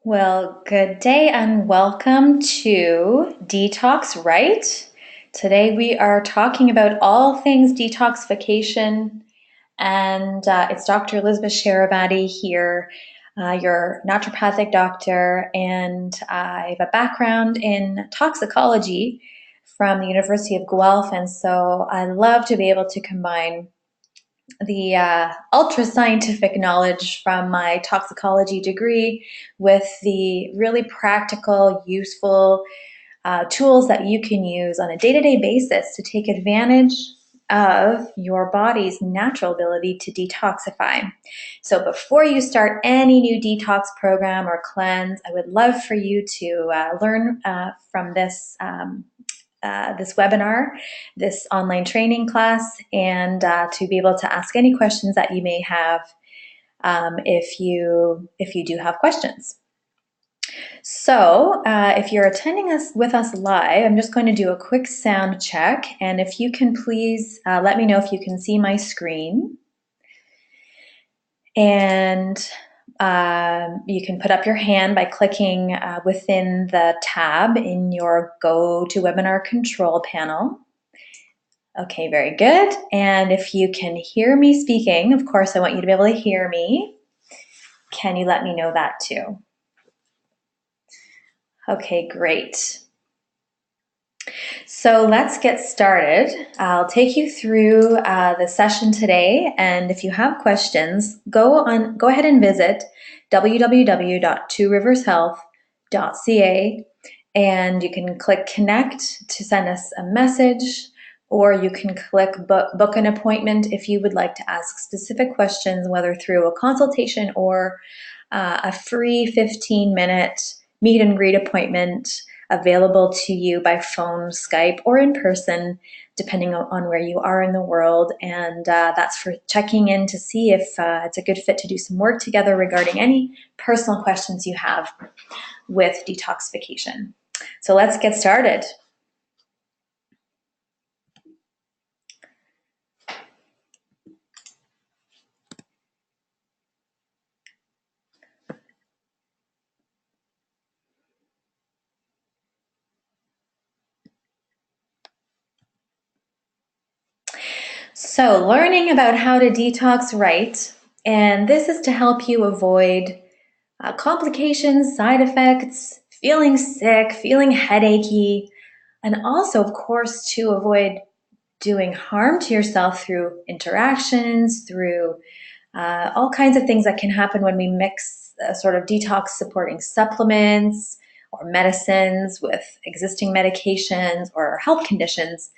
Well, good day and welcome to Detox, right? Today we are talking about all things detoxification, and it's Dr. Elizabeth Sharabadi here, your naturopathic doctor, and I have a background in toxicology from the University of Guelph, and so I love to be able to combine the ultra scientific knowledge from my toxicology degree with the really practical, useful tools that you can use on a day-to-day basis to take advantage of your body's natural ability to detoxify. So before you start any new detox program or cleanse, I would love for you to learn from this webinar, this online training class, and to be able to ask any questions that you may have if you do have questions. So if you're attending us with us live, I'm just going to do a quick sound check, and if you can please let me know if you can see my screen. And you can put up your hand by clicking within the tab in your GoToWebinar control panel. Okay, very good. And if you can hear me speaking, of course, I want you to be able to hear me. Can you let me know that too? Okay, great. So let's get started. I'll take you through the session today, and if you have questions, go ahead and visit www.tworivershealth.ca, and you can click connect to send us a message, or you can click book an appointment if you would like to ask specific questions, whether through a consultation or a free 15-minute meet and greet appointment available to you by phone, Skype, or in person, depending on where you are in the world. And that's for checking in to see if it's a good fit to do some work together regarding any personal questions you have with detoxification. So let's get started. So learning about how to detox right, and this is to help you avoid complications, side effects, feeling sick, feeling headachy, and also, of course, to avoid doing harm to yourself through interactions, through all kinds of things that can happen when we mix sort of detox supporting supplements or medicines with existing medications or health conditions,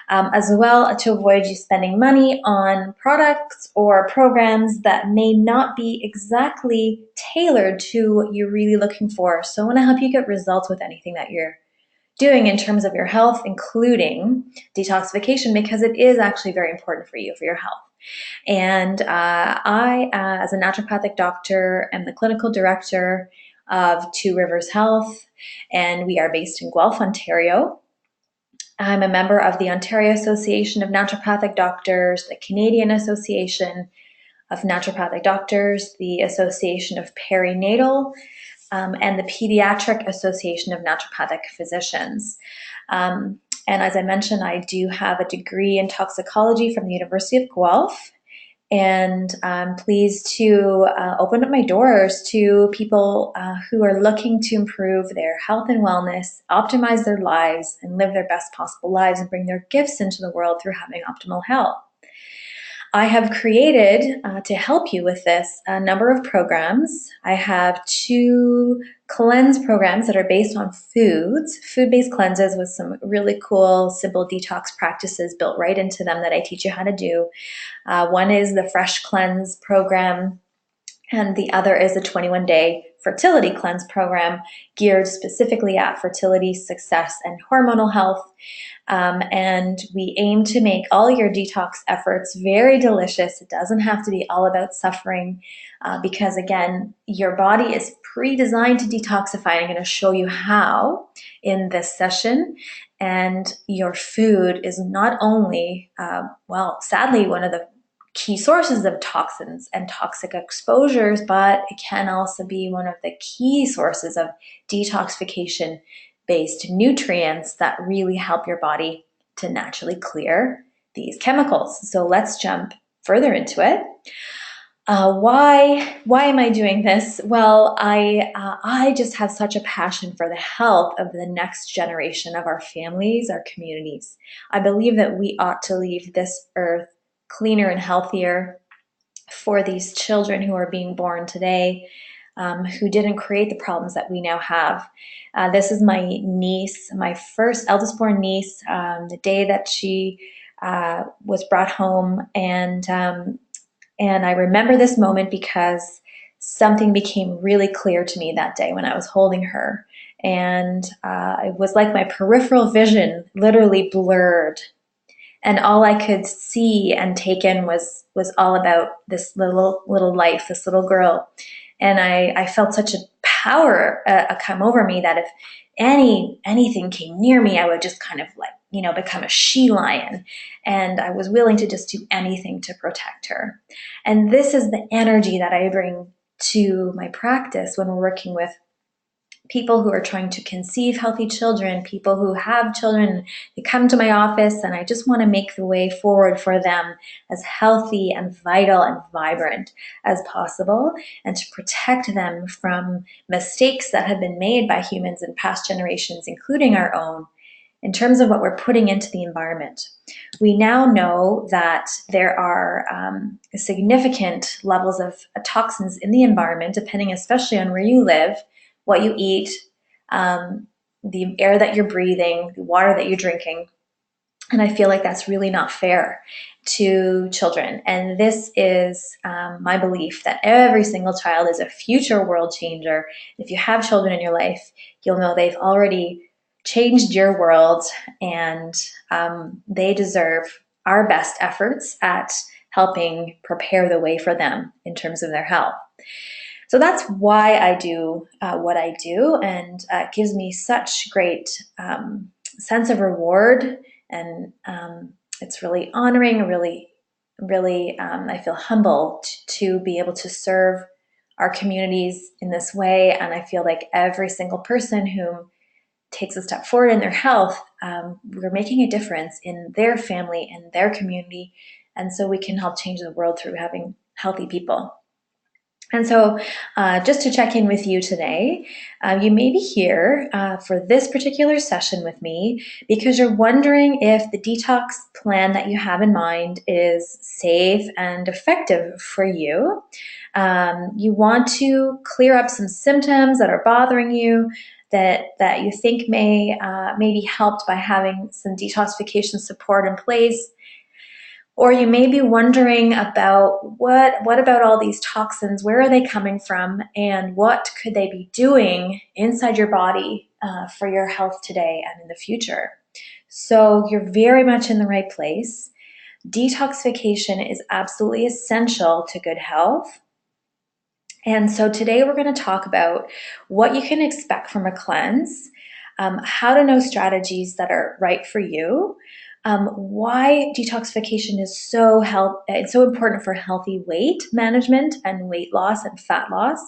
as well to avoid you spending money on products or programs that may not be exactly tailored to what you're really looking for. So I want to help you get results with anything that you're doing in terms of your health, including detoxification, because it is actually very important for you, for your health. And I, as a naturopathic doctor, am the clinical director of Two Rivers Health, and we are based in Guelph, Ontario. I'm a member of the Ontario Association of Naturopathic Doctors, the Canadian Association of Naturopathic Doctors, the Association of Perinatal, and the Pediatric Association of Naturopathic Physicians. And as I mentioned, I do have a degree in toxicology from the University of Guelph, and I'm pleased to open up my doors to people who are looking to improve their health and wellness, optimize their lives, and live their best possible lives and bring their gifts into the world through having optimal health. I have created, to help you with this, a number of programs. I have 2 cleanse programs that are based on foods, food-based cleanses with some really cool, simple detox practices built right into them that I teach you how to do. One is the Fresh Cleanse program, and the other is a 21-day fertility cleanse program geared specifically at fertility, success, and hormonal health. And we aim to make all your detox efforts very delicious. It doesn't have to be all about suffering because, again, your body is pre-designed to detoxify. I'm going to show you how in this session. And your food is not only, well, sadly, one of the key sources of toxins and toxic exposures, but it can also be one of the key sources of detoxification-based nutrients that really help your body to naturally clear these chemicals. So let's jump further into it. Why am I doing this? Well, I just have such a passion for the health of the next generation of our families, our communities. I believe that we ought to leave this earth cleaner and healthier for these children who are being born today, who didn't create the problems that we now have. This is my niece, my first eldest born niece, the day that she was brought home, and I remember this moment because something became really clear to me that day when I was holding her. And it was like my peripheral vision literally blurred. And all I could see and take in was all about this little life, this little girl. And I felt such a power come over me that if anything came near me, I would just kind of become a she lion. And I was willing to just do anything to protect her. And this is the energy that I bring to my practice when we're working with people who are trying to conceive healthy children, people who have children. They come to my office, and I just want to make the way forward for them as healthy and vital and vibrant as possible, and to protect them from mistakes that have been made by humans in past generations, including our own, in terms of what we're putting into the environment. We now know that there are significant levels of toxins in the environment, depending especially on where you live, what you eat, the air that you're breathing, the water that you're drinking. And I feel like that's really not fair to children. And this is my belief that every single child is a future world changer. If you have children in your life, you'll know they've already changed your world, and they deserve our best efforts at helping prepare the way for them in terms of their health. So that's why I do what I do, and it gives me such great sense of reward, and it's really honoring, really, I feel humble to be able to serve our communities in this way, and I feel like every single person who takes a step forward in their health, we're making a difference in their family and their community, and so we can help change the world through having healthy people. And so just to check in with you today, you may be here for this particular session with me because you're wondering if the detox plan that you have in mind is safe and effective for you. You want to clear up some symptoms that are bothering you, that you think may be helped by having some detoxification support in place. Or you may be wondering about what about all these toxins? Where are they coming from? And what could they be doing inside your body for your health today and in the future? So you're very much in the right place. Detoxification is absolutely essential to good health. And so today we're going to talk about what you can expect from a cleanse, how to know strategies that are right for you, why detoxification is so important for healthy weight management and weight loss and fat loss,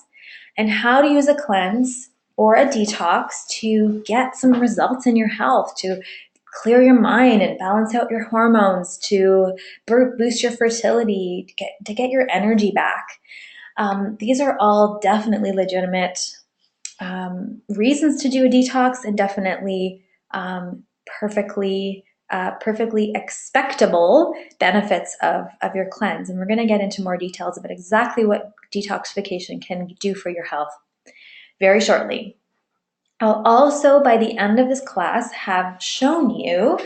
and how to use a cleanse or a detox to get some results in your health, to clear your mind and balance out your hormones, to boost your fertility, to get your energy back. These are all definitely legitimate reasons to do a detox, and definitely perfectly expectable benefits of your cleanse. And we're going to get into more details about exactly what detoxification can do for your health very shortly. I'll also, by the end of this class, have shown you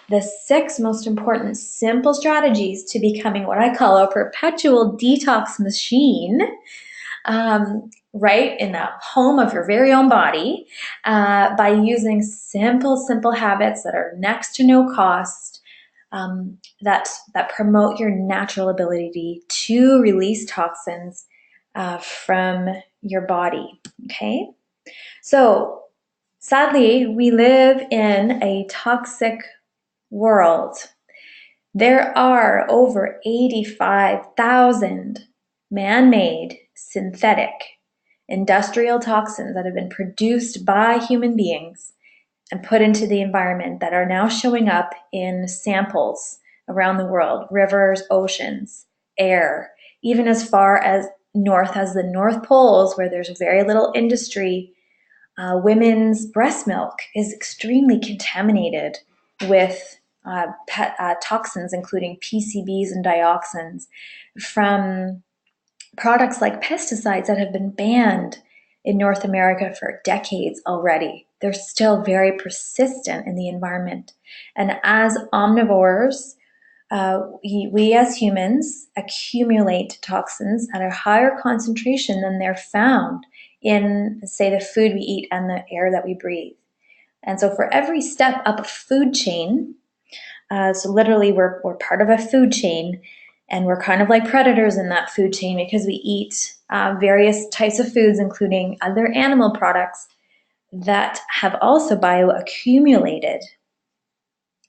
the 6 most important simple strategies to becoming what I call a perpetual detox machine, right in the home of your very own body, by using simple habits that are next to no cost, that promote your natural ability to release toxins from your body. Okay, so sadly, we live in a toxic world. There are over 85,000 man-made synthetic industrial toxins that have been produced by human beings and put into the environment that are now showing up in samples around the world, rivers, oceans, air, even as far as north as the North Poles, where there's very little industry. Women's breast milk is extremely contaminated with toxins, including PCBs and dioxins, from products like pesticides that have been banned in North America for decades already. They're still very persistent in the environment. And as omnivores, we as humans accumulate toxins at a higher concentration than they're found in, say, the food we eat and the air that we breathe. And so for every step up a food chain, so literally we're part of a food chain, and we're kind of like predators in that food chain because we eat various types of foods, including other animal products that have also bioaccumulated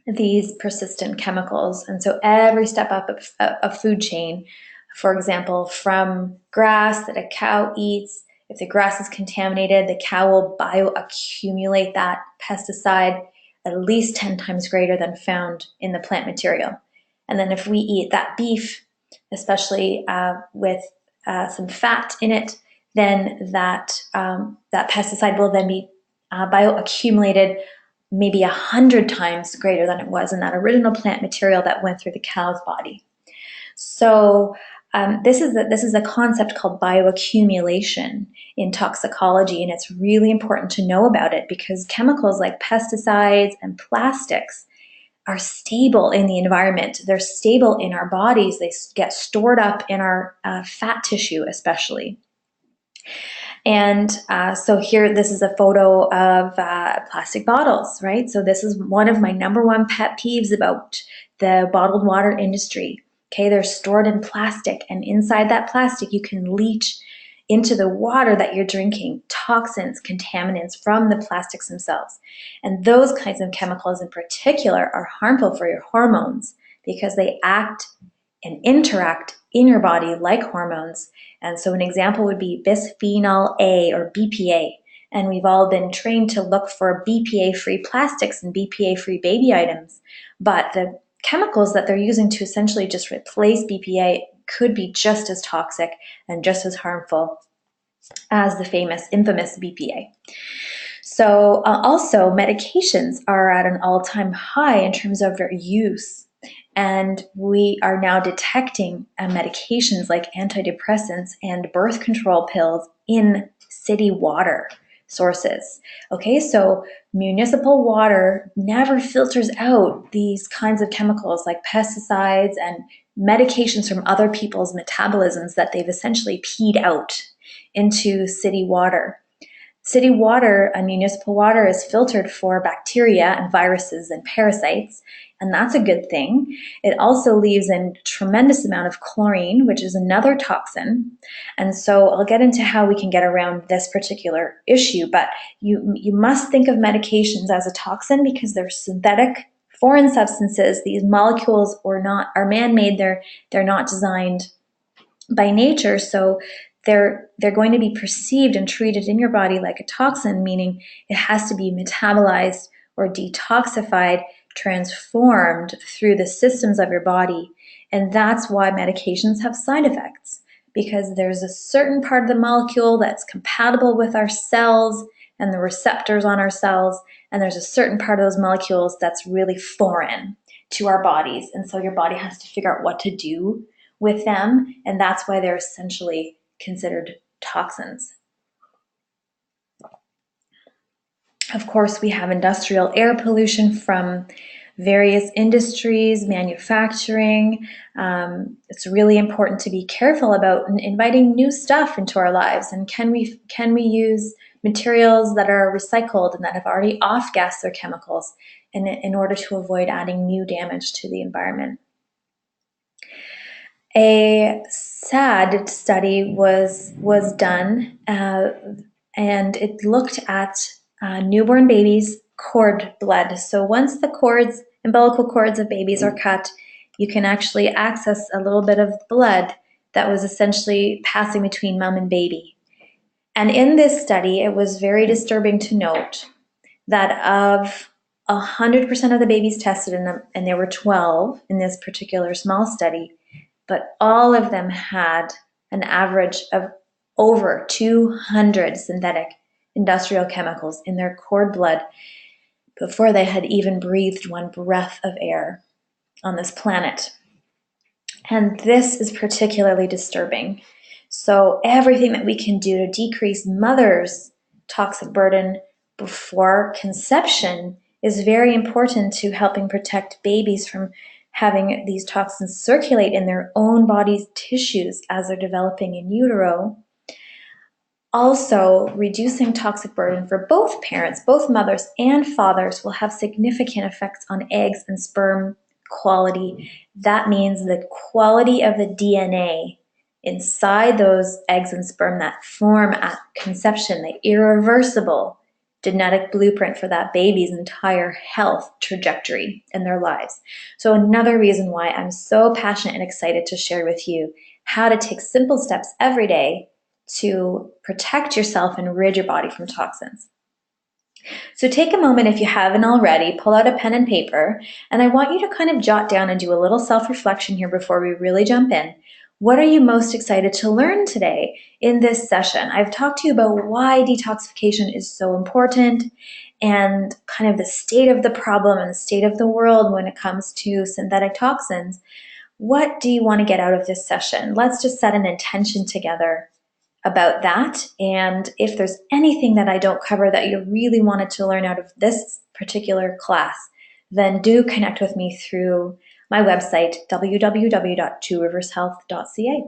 these persistent chemicals. And so every step up a food chain, for example, from grass that a cow eats, if the grass is contaminated, the cow will bioaccumulate that pesticide at least 10 times greater than found in the plant material. And then if we eat that beef, especially with some fat in it, then that pesticide will then be bioaccumulated maybe 100 times greater than it was in that original plant material that went through the cow's body. So this is a concept called bioaccumulation in toxicology, and it's really important to know about it because chemicals like pesticides and plastics are stable in the environment. They're stable in our bodies. They get stored up in our fat tissue, especially. And so here, this is a photo of plastic bottles, right? So this is one of my number one pet peeves about the bottled water industry. Okay, they're stored in plastic, and inside that plastic, you can leach into the water that you're drinking toxins, contaminants from the plastics themselves. And those kinds of chemicals in particular are harmful for your hormones because they act and interact in your body like hormones. And so an example would be bisphenol A or BPA. And we've all been trained to look for BPA-free plastics and BPA-free baby items. But the chemicals that they're using to essentially just replace BPA could be just as toxic and just as harmful as the infamous BPA. So also medications are at an all-time high in terms of their use. And we are now detecting medications like antidepressants and birth control pills in city water sources. Okay, so municipal water never filters out these kinds of chemicals like pesticides and medications from other people's metabolisms that they've essentially peed out into city water. City water and municipal water is filtered for bacteria and viruses and parasites, and that's a good thing. It also leaves in a tremendous amount of chlorine, which is another toxin. And so I'll get into how we can get around this particular issue, but you must think of medications as a toxin because they're synthetic, foreign substances. These molecules are man-made. They're not designed by nature, so they're going to be perceived and treated in your body like a toxin, meaning it has to be metabolized or detoxified, transformed through the systems of your body. And that's why medications have side effects, because there's a certain part of the molecule that's compatible with our cells and the receptors on our cells, and there's a certain part of those molecules that's really foreign to our bodies. And so your body has to figure out what to do with them, and that's why they're essentially considered toxins. Of course, we have industrial air pollution from various industries, manufacturing. It's really important to be careful about inviting new stuff into our lives. And can we use materials that are recycled and that have already off-gassed their chemicals in order to avoid adding new damage to the environment? A sad study was done, and it looked at newborn babies' cord blood. So once the umbilical cords of babies are cut, you can actually access a little bit of blood that was essentially passing between mom and baby. And in this study, it was very disturbing to note that of 100% of the babies tested, and there were 12 in this particular small study, but all of them had an average of over 200 synthetic industrial chemicals in their cord blood before they had even breathed one breath of air on this planet. And this is particularly disturbing. So everything that we can do to decrease mothers' toxic burden before conception is very important to helping protect babies from having these toxins circulate in their own body's tissues as they're developing in utero. Also, reducing toxic burden for both parents, both mothers and fathers, will have significant effects on eggs and sperm quality. That means the quality of the DNA inside those eggs and sperm that form at conception, the irreversible genetic blueprint for that baby's entire health trajectory in their lives. So another reason why I'm so passionate and excited to share with you how to take simple steps every day to protect yourself and rid your body from toxins. So take a moment, if you haven't already, pull out a pen and paper, and I want you to kind of jot down and do a little self-reflection here before we really jump in. What are you most excited to learn today in this session? I've talked to you about why detoxification is so important and kind of the state of the problem and the state of the world when it comes to synthetic toxins. What do you want to get out of this session? Let's just set an intention together about that. And if there's anything that I don't cover that you really wanted to learn out of this particular class, then do connect with me through my website, www.tworivershealth.ca.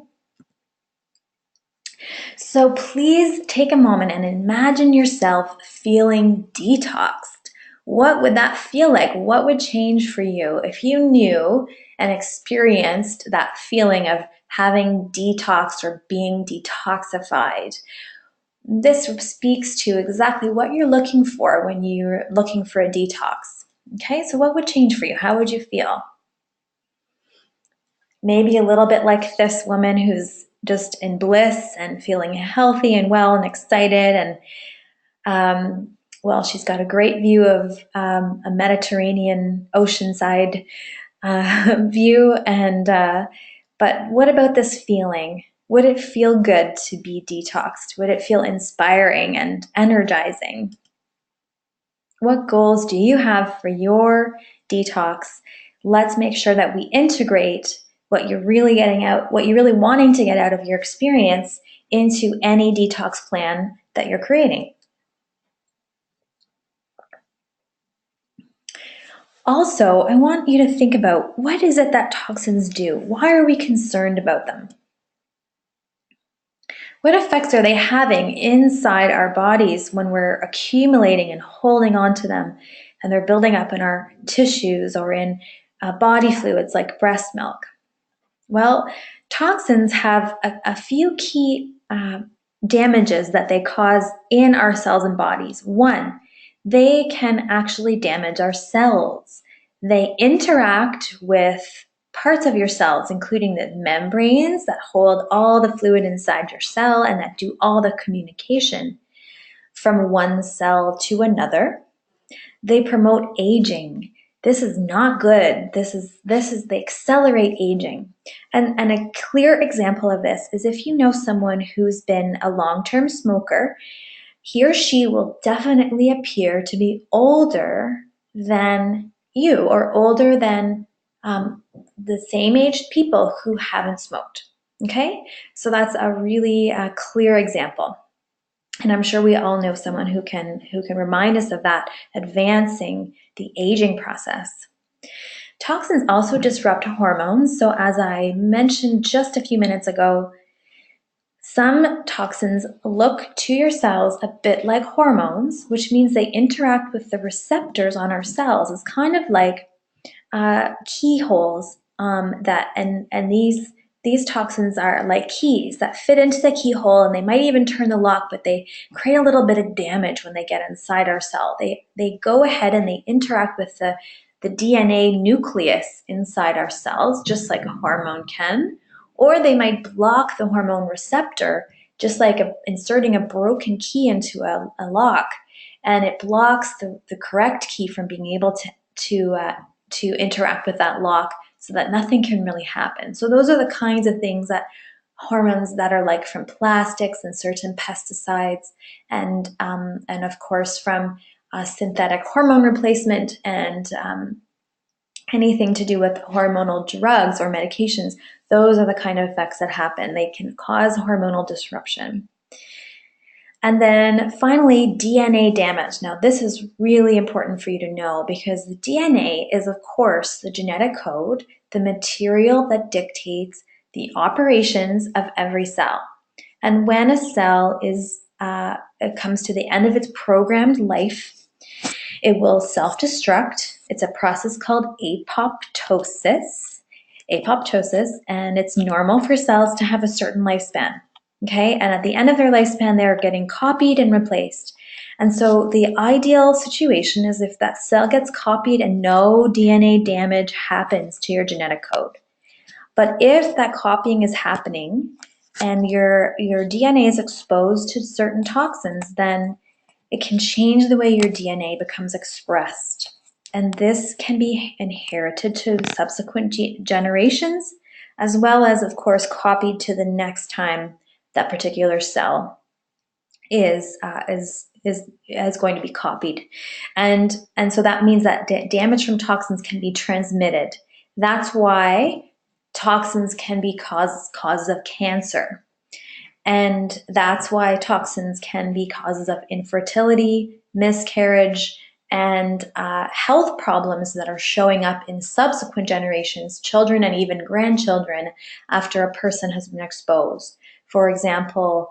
So please take a moment and imagine yourself feeling detoxed. What would that feel like? What would change for you if you knew and experienced that feeling of having detoxed or being detoxified? This speaks to exactly what you're looking for when you're looking for a detox. Okay, so what would change for you? How would you feel? Maybe a little bit like this woman who's just in bliss and feeling healthy and well and excited, and well, she's got a great view of a Mediterranean oceanside view. And but what about this feeling? Would it feel good to be detoxed? Would it feel inspiring and energizing? What goals do you have for your detox? Let's make sure that we integrate what you're really getting out, what you're really wanting to get out of your experience into any detox plan that you're creating. Also, I want you to think about, what is it that toxins do? Why are we concerned about them? What effects are they having inside our bodies when we're accumulating and holding on to them, and they're building up in our tissues or in body fluids like breast milk? Well, toxins have a few key damages that they cause in our cells and bodies. One, they can actually damage our cells. They interact with parts of your cells, including the membranes that hold all the fluid inside your cell and that do all the communication from one cell to another. They promote aging. This is not good. They accelerate aging. And a clear example of this is if you know someone who's been a long-term smoker, he or she will definitely appear to be older than you, or older than the same aged people who haven't smoked. Okay, so that's a really clear example. And I'm sure we all know someone who can remind us of that, advancing the aging process. Toxins also disrupt hormones. So as I mentioned just a few minutes ago, some toxins look to your cells a bit like hormones, which means they interact with the receptors on our cells. It's kind of like keyholes and these toxins are like keys that fit into the keyhole, and they might even turn the lock, but they create a little bit of damage when they get inside our cell. They go ahead and they interact with the the DNA nucleus inside our cells, just like a hormone can, or they might block the hormone receptor, just like inserting a broken key into a lock, and it blocks the correct key from being able to interact with that lock so that nothing can really happen. So those are the kinds of things that hormones that are like from plastics and certain pesticides, and of course from synthetic hormone replacement and anything to do with hormonal drugs or medications. Those are the kind of effects that happen. They can cause hormonal disruption. And then finally, DNA damage. Now, this is really important for you to know because the DNA is, of course, the genetic code, the material that dictates the operations of every cell. And when a cell it comes to the end of its programmed life, it will self-destruct. It's a process called apoptosis, and it's normal for cells to have a certain lifespan. Okay, and at the end of their lifespan, they're getting copied and replaced. And so the ideal situation is if that cell gets copied and no DNA damage happens to your genetic code. But if that copying is happening and your DNA is exposed to certain toxins, then it can change the way your DNA becomes expressed. And this can be inherited to subsequent generations, as well as, of course, copied to the next time that particular cell is going to be copied. And so that means that damage from toxins can be transmitted. That's why toxins can be causes of cancer. And that's why toxins can be causes of infertility, miscarriage, and health problems that are showing up in subsequent generations, children and even grandchildren, after a person has been exposed. For example,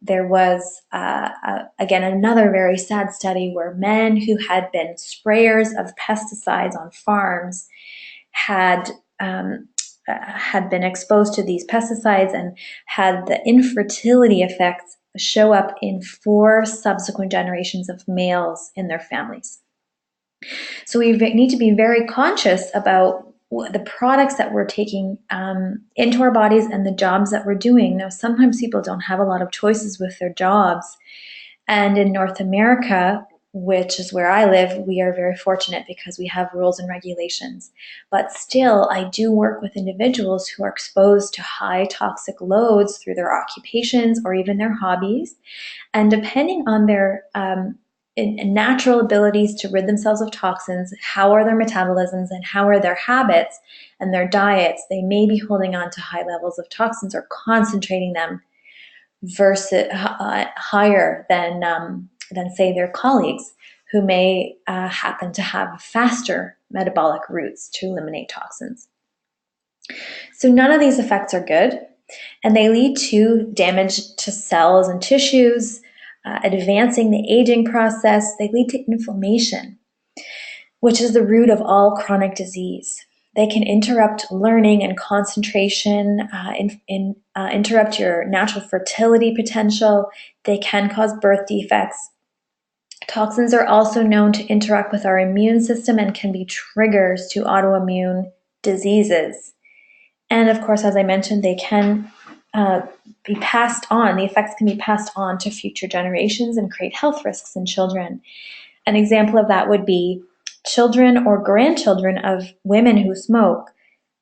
there was, again, another very sad study where men who had been sprayers of pesticides on farms had been exposed to these pesticides and had the infertility effects show up in 4 subsequent generations of males in their families. So we need to be very conscious about the products that we're taking into our bodies and the jobs that we're doing. Now, sometimes people don't have a lot of choices with their jobs. And in North America, which is where I live, we are very fortunate because we have rules and regulations. But still, I do work with individuals who are exposed to high toxic loads through their occupations or even their hobbies. And depending on their natural abilities to rid themselves of toxins, how are their metabolisms and how are their habits and their diets, they may be holding on to high levels of toxins or concentrating them versus higher than say their colleagues who may happen to have faster metabolic routes to eliminate toxins. So none of these effects are good, and they lead to damage to cells and tissues, advancing the aging process. They lead to inflammation, which is the root of all chronic disease. They can interrupt learning and concentration, interrupt your natural fertility potential. They can cause birth defects. Toxins are also known to interact with our immune system and can be triggers to autoimmune diseases. And of course, as I mentioned, they can be passed on. The effects can be passed on to future generations and create health risks in children. An example of that would be children or grandchildren of women who smoke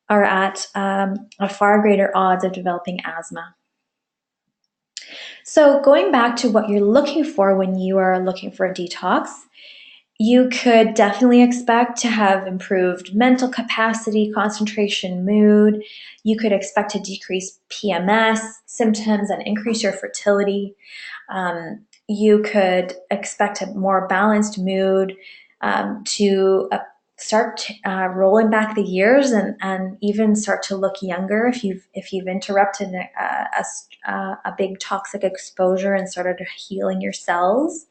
are at a far greater odds of developing asthma. So going back to what you're looking for when you are looking for a detox, you could definitely expect to have improved mental capacity, concentration, mood. You could expect to decrease PMS symptoms and increase your fertility. You could expect a more balanced mood, to start rolling back the years and even start to look younger if you've interrupted a big toxic exposure and started healing your cells.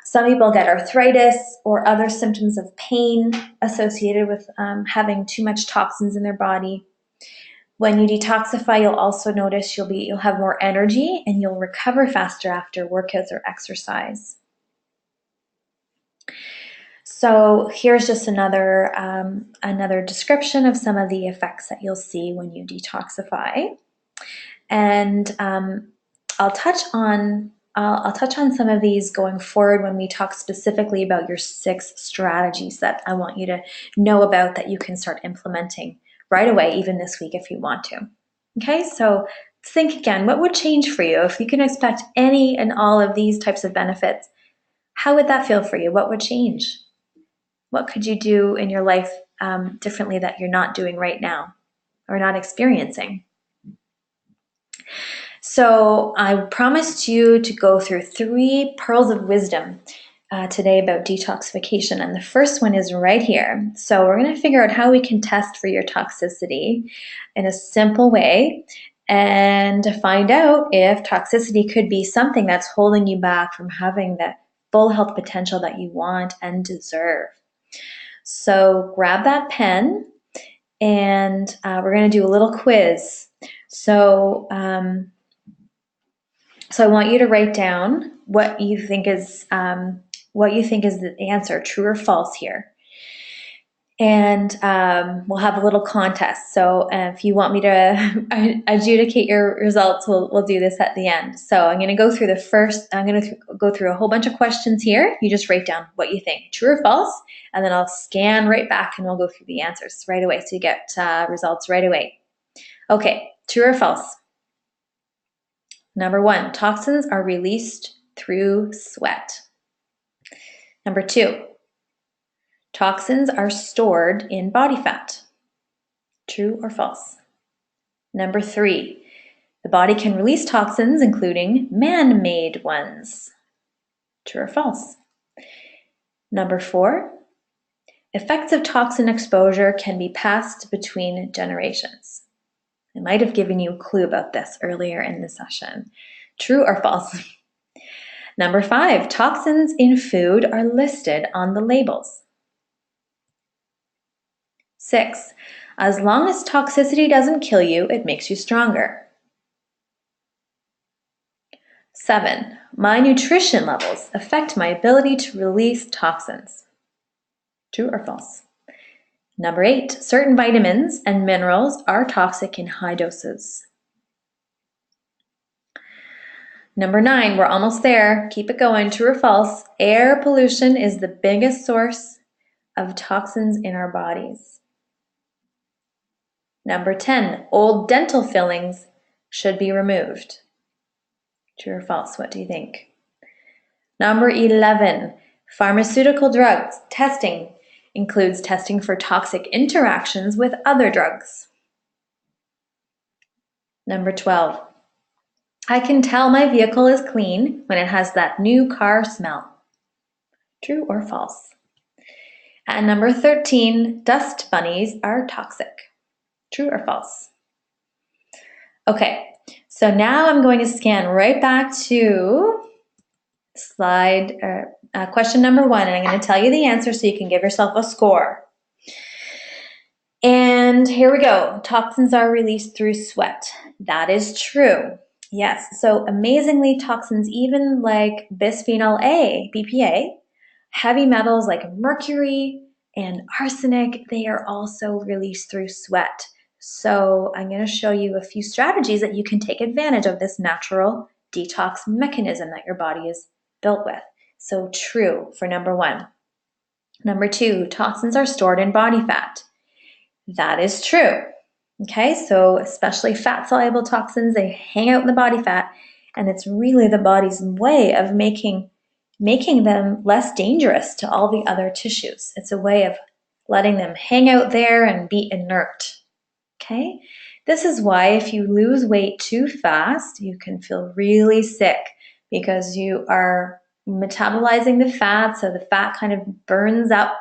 Some people get arthritis or other symptoms of pain associated with having too much toxins in their body. When you detoxify, you'll also notice you'll have more energy and you'll recover faster after workouts or exercise. So here's just another description of some of the effects that you'll see when you detoxify. And I'll touch on some of these going forward when we talk specifically about your 6 strategies that I want you to know about that you can start implementing right away, even this week if you want to. Okay, so think again, what would change for you if you can expect any and all of these types of benefits? How would that feel for you? What would change? What could you do in your life differently that you're not doing right now or not experiencing? So I promised you to go through 3 pearls of wisdom today about detoxification, and the first one is right here. So we're going to figure out how we can test for your toxicity in a simple way and find out if toxicity could be something that's holding you back from having the full health potential that you want and deserve. So grab that pen, and we're going to do a little quiz. So I want you to write down what you think is the answer, true or false here. And we'll have a little contest. So if you want me to adjudicate your results, we'll do this at the end. So I'm going to go through go through a whole bunch of questions here. You just write down what you think, true or false, and then I'll scan right back and we'll go through the answers right away so you get results right away. Okay, true or false? Number 1, toxins are released through sweat. Number 2, toxins are stored in body fat. True or false? Number 3, the body can release toxins, including man-made ones. True or false? Number 4, effects of toxin exposure can be passed between generations. I might have given you a clue about this earlier in the session. True or false? Number 5, toxins in food are listed on the labels. 6, as long as toxicity doesn't kill you, it makes you stronger. 7, my nutrition levels affect my ability to release toxins. True or false? Number 8, certain vitamins and minerals are toxic in high doses. Number 9, we're almost there. Keep it going. True or false? Air pollution is the biggest source of toxins in our bodies. Number 10, old dental fillings should be removed. True or false? What do you think? Number 11, pharmaceutical drugs testing includes testing for toxic interactions with other drugs. Number 12, I can tell my vehicle is clean when it has that new car smell. True or false? And number 13, dust bunnies are toxic. True or false? Okay, so now I'm going to scan right back to question number 1, and I'm going to tell you the answer so you can give yourself a score. And here we go. Toxins are released through sweat. That is true. Yes, so amazingly, toxins even like bisphenol A, BPA, heavy metals like mercury and arsenic, they are also released through sweat. So I'm going to show you a few strategies that you can take advantage of this natural detox mechanism that your body is built with. So true for number 1. Number 2, toxins are stored in body fat. That is true. Okay, so especially fat-soluble toxins, they hang out in the body fat, and it's really the body's way of making them less dangerous to all the other tissues. It's a way of letting them hang out there and be inert. Okay, this is why if you lose weight too fast, you can feel really sick because you are metabolizing the fat, so the fat kind of burns up,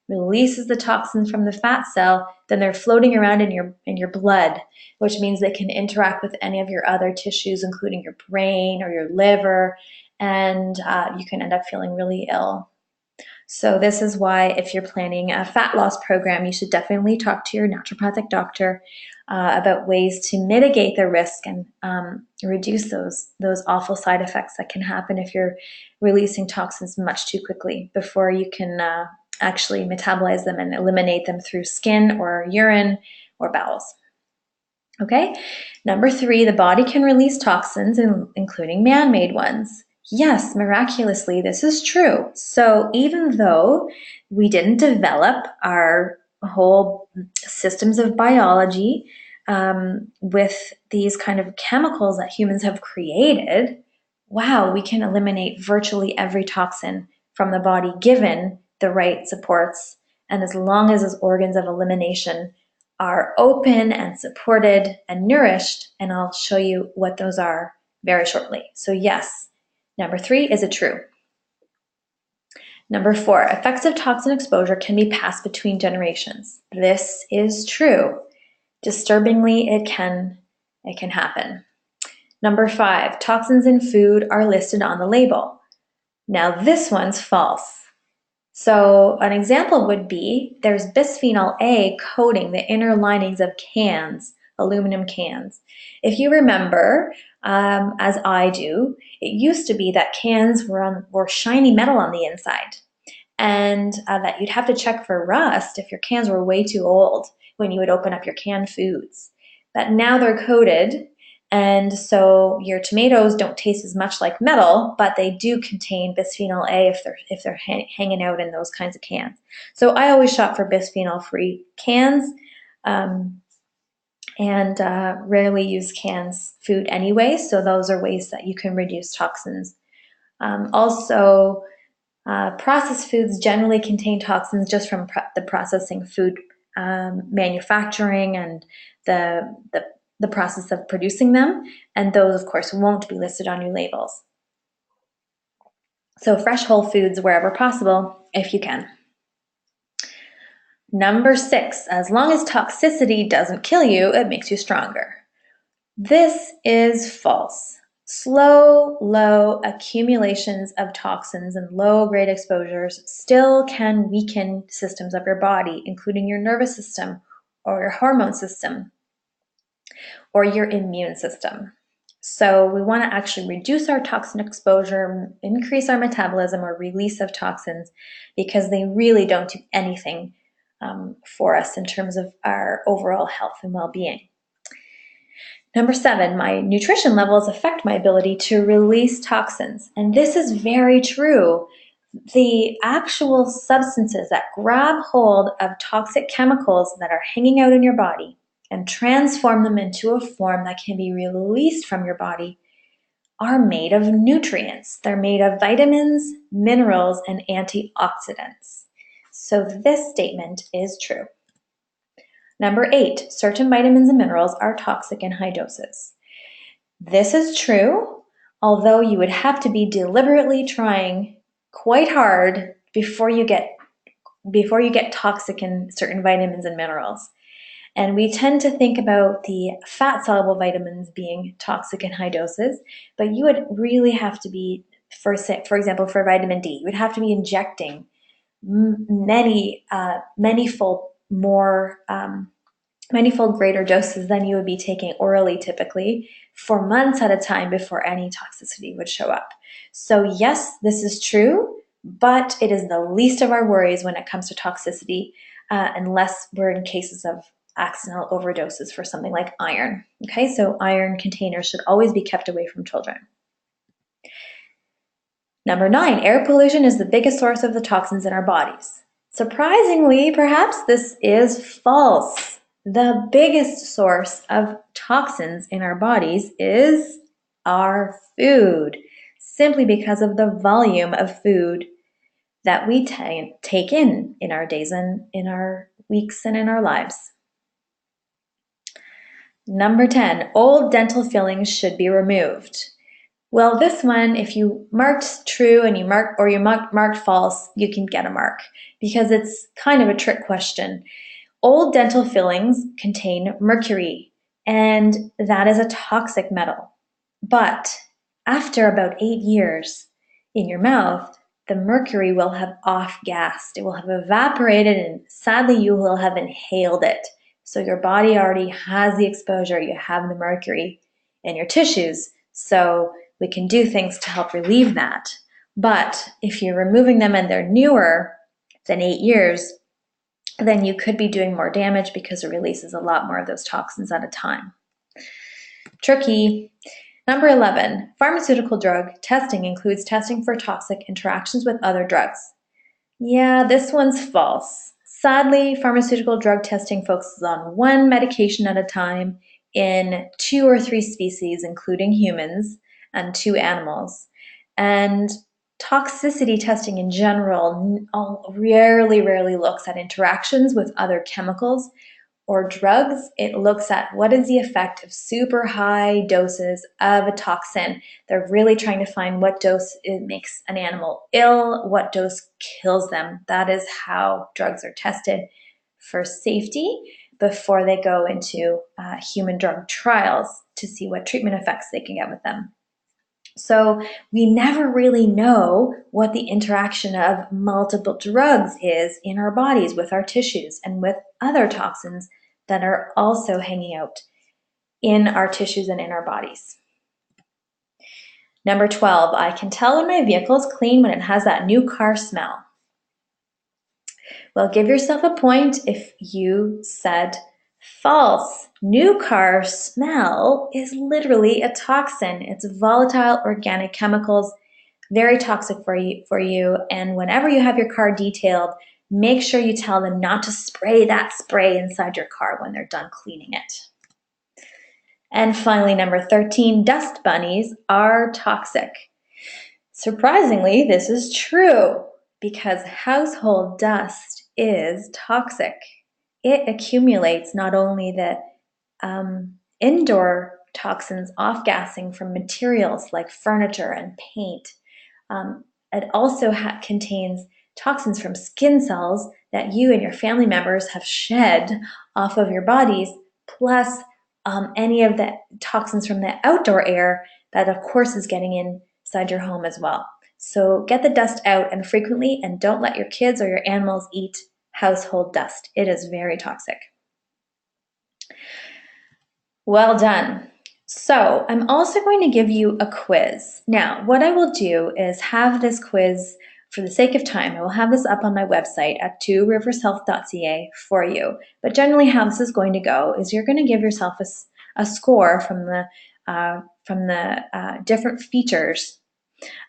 releases the toxins from the fat cell, then they're floating around in your blood, which means they can interact with any of your other tissues, including your brain or your liver, and you can end up feeling really ill. So this is why if you're planning a fat loss program, you should definitely talk to your naturopathic doctor about ways to mitigate the risk and reduce those awful side effects that can happen if you're releasing toxins much too quickly before you can actually metabolize them and eliminate them through skin or urine or bowels. Okay, number 3, the body can release toxins, including man-made ones. Yes, miraculously, this is true. So even though we didn't develop our whole systems of biology with these kind of chemicals that humans have created, wow, we can eliminate virtually every toxin from the body given the right supports, and as long as those organs of elimination are open and supported and nourished, and I'll show you what those are very shortly. So yes, number 3 is a true. Number 4, effects of toxin exposure can be passed between generations. This is true. Disturbingly, it can happen. Number 5, toxins in food are listed on the label. Now this one's false. So an example would be there's bisphenol A coating the inner linings of cans, aluminum cans. If you remember, as I do, it used to be that cans were shiny metal on the inside, and that you'd have to check for rust if your cans were way too old when you would open up your canned foods. But now they're coated, and so your tomatoes don't taste as much like metal, but they do contain bisphenol A if they're hanging out in those kinds of cans. So I always shop for bisphenol-free cans, and rarely use cans food anyway. So those are ways that you can reduce toxins. Also, processed foods generally contain toxins just from the processing food manufacturing and the process of producing them, and those, of course, won't be listed on your labels. So fresh whole foods wherever possible, if you can. Number 6, as long as toxicity doesn't kill you, it makes you stronger. This is false. Slow, low accumulations of toxins and low-grade exposures still can weaken systems of your body, including your nervous system or your hormone system or your immune system. So we want to actually reduce our toxin exposure, increase our metabolism or release of toxins, because they really don't do anything for us in terms of our overall health and well-being. Number 7, my nutrition levels affect my ability to release toxins. And this is very true. The actual substances that grab hold of toxic chemicals that are hanging out in your body and transform them into a form that can be released from your body are made of nutrients. They're made of vitamins, minerals, and antioxidants. So this statement is true. Number 8, certain vitamins and minerals are toxic in high doses. This is true, although you would have to be deliberately trying quite hard before you get toxic in certain vitamins and minerals. And we tend to think about the fat-soluble vitamins being toxic in high doses, but you would really have to be, for example, for vitamin D, you would have to be injecting manyfold greater doses than you would be taking orally typically for months at a time before any toxicity would show up. So yes, this is true, but it is the least of our worries when it comes to toxicity, unless we're in cases of accidental overdoses for something like iron. Okay, so iron containers should always be kept away from children. Number 9, air pollution is the biggest source of the toxins in our bodies. Surprisingly, perhaps, this is false. The biggest source of toxins in our bodies is our food, simply because of the volume of food that we take in our days and in our weeks and in our lives. Number 10, old dental fillings should be removed. Well, this one, if you marked true and you marked false, you can get a mark, because it's kind of a trick question. Old dental fillings contain mercury, and that is a toxic metal. But after about 8 years in your mouth, the mercury will have off-gassed. It will have evaporated, and sadly, you will have inhaled it. So your body already has the exposure. You have the mercury in your tissues. So we can do things to help relieve that. But if you're removing them and they're newer, than 8 years, then you could be doing more damage because it releases a lot more of those toxins at a time. Tricky. Number 11, pharmaceutical drug testing includes testing for toxic interactions with other drugs. Yeah, this one's false. Sadly, pharmaceutical drug testing focuses on one medication at a time in 2 or 3 species, including humans, and 2 animals. And toxicity testing in general rarely looks at interactions with other chemicals or drugs. It looks at what is the effect of super high doses of a toxin. They're really trying to find what dose it makes an animal ill, what dose kills them. That is how drugs are tested for safety before they go into human drug trials to see what treatment effects they can get with them. So we never really know what the interaction of multiple drugs is in our bodies with our tissues and with other toxins that are also hanging out in our tissues and in our bodies. Number 12, I can tell when my vehicle is clean when it has that new car smell. Well, give yourself a point if you said false. New car smell is literally a toxin. It's volatile organic chemicals, very toxic for you. And whenever you have your car detailed, make sure you tell them not to spray that spray inside your car when they're done cleaning it. And finally, number 13, dust bunnies are toxic. Surprisingly, this is true because household dust is toxic. It accumulates not only the indoor toxins off-gassing from materials like furniture and paint, it also contains toxins from skin cells that you and your family members have shed off of your bodies, plus any of the toxins from the outdoor air that of course is getting inside your home as well. So get the dust out and frequently, and don't let your kids or your animals eat household dust. It is very toxic. Well done. So I'm also going to give you a quiz. Now, what I will do is have this quiz, for the sake of time, I will have this up on my website at tworivershealth.ca for you. But generally how this is going to go is you're going to give yourself a score from the different features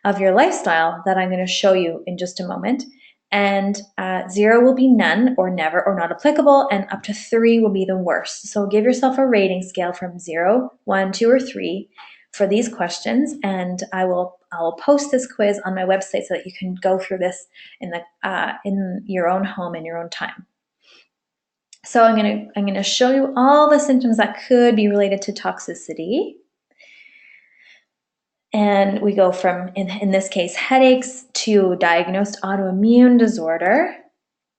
of your lifestyle that I'm going to show you in just a moment. And 0 will be none or never or not applicable, and up to 3 will be the worst. So give yourself a rating scale from 0, 1, 2, or 3 for these questions, and I will post this quiz on my website so that you can go through this in your own home in your own time. So I'm going to show you all the symptoms that could be related to toxicity. And we go from, in this case, headaches to diagnosed autoimmune disorder.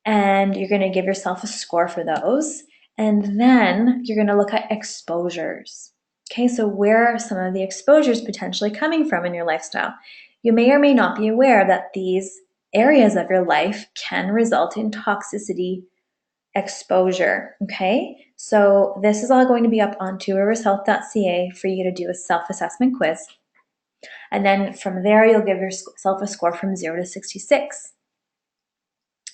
And you're going to give yourself a score for those. And then you're going to look at exposures. Okay, so where are some of the exposures potentially coming from in your lifestyle? You may or may not be aware that these areas of your life can result in toxicity exposure. Okay, so this is all going to be up on tworivershealth.ca for you to do a self-assessment quiz. And then from there, you'll give yourself a score from 0 to 66.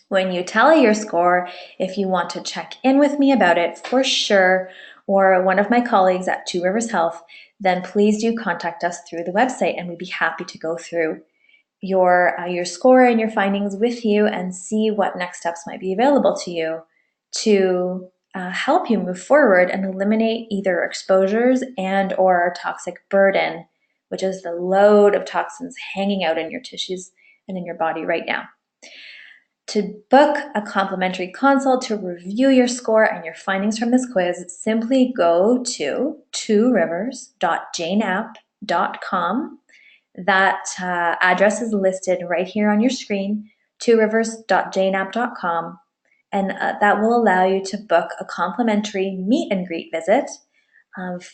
When you tally your score, if you want to check in with me about it for sure, or one of my colleagues at Two Rivers Health, then please do contact us through the website, and we'd be happy to go through your score and your findings with you and see what next steps might be available to you to help you move forward and eliminate either exposures and or toxic burden, which is the load of toxins hanging out in your tissues and in your body right now. To book a complimentary consult to review your score and your findings from this quiz, simply go to tworivers.janeapp.com. That address is listed right here on your screen, tworivers.janeapp.com, and that will allow you to book a complimentary meet and greet visit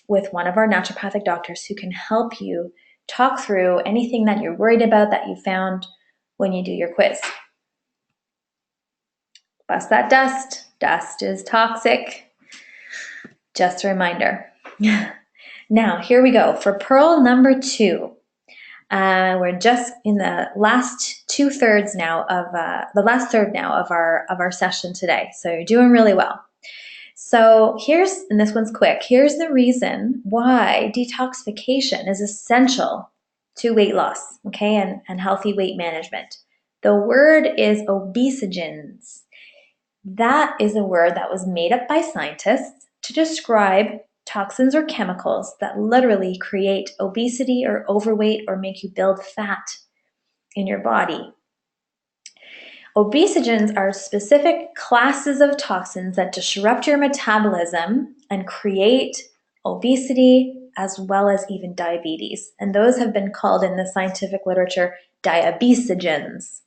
with one of our naturopathic doctors who can help you talk through anything that you're worried about that you found when you do your quiz. Bust that dust. Dust is toxic. Just a reminder. Now, here we go. For pearl number 2, We're just in the last third now of our session today. So you're doing really well. So and this one's quick, here's the reason why detoxification is essential to weight loss, okay, and healthy weight management. The word is obesogens. That is a word that was made up by scientists to describe toxins or chemicals that literally create obesity or overweight or make you build fat in your body. Obesogens are specific classes of toxins that disrupt your metabolism and create obesity as well as even diabetes. And those have been called in the scientific literature diabesogens.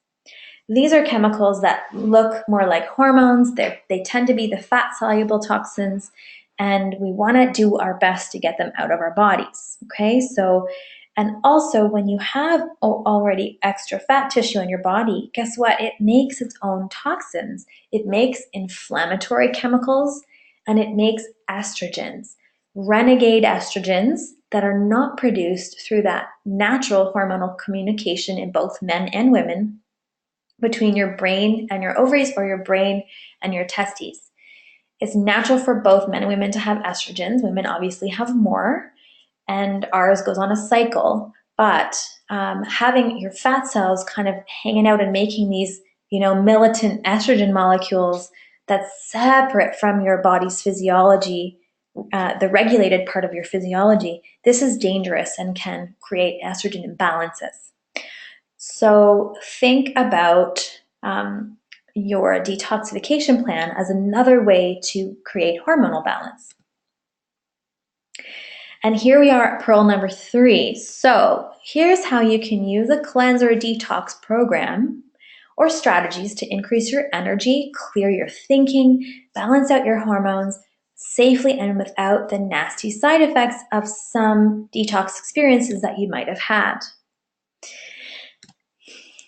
These are chemicals that look more like hormones. They tend to be the fat-soluble toxins, and we want to do our best to get them out of our bodies, okay? So, and also when you have already extra fat tissue in your body, guess what? It makes its own toxins. It makes inflammatory chemicals, and it makes estrogens, renegade estrogens that are not produced through that natural hormonal communication in both men and women between your brain and your ovaries or your brain and your testes. It's natural for both men and women to have estrogens. Women obviously have more, and ours goes on a cycle. But having your fat cells kind of hanging out and making these, militant estrogen molecules that's separate from your body's physiology, the regulated part of your physiology, this is dangerous and can create estrogen imbalances. So think about your detoxification plan as another way to create hormonal balance. And here we are at pearl number 3. So here's how you can use a cleanse or a detox program or strategies to increase your energy, clear your thinking, balance out your hormones safely and without the nasty side effects of some detox experiences that you might have had.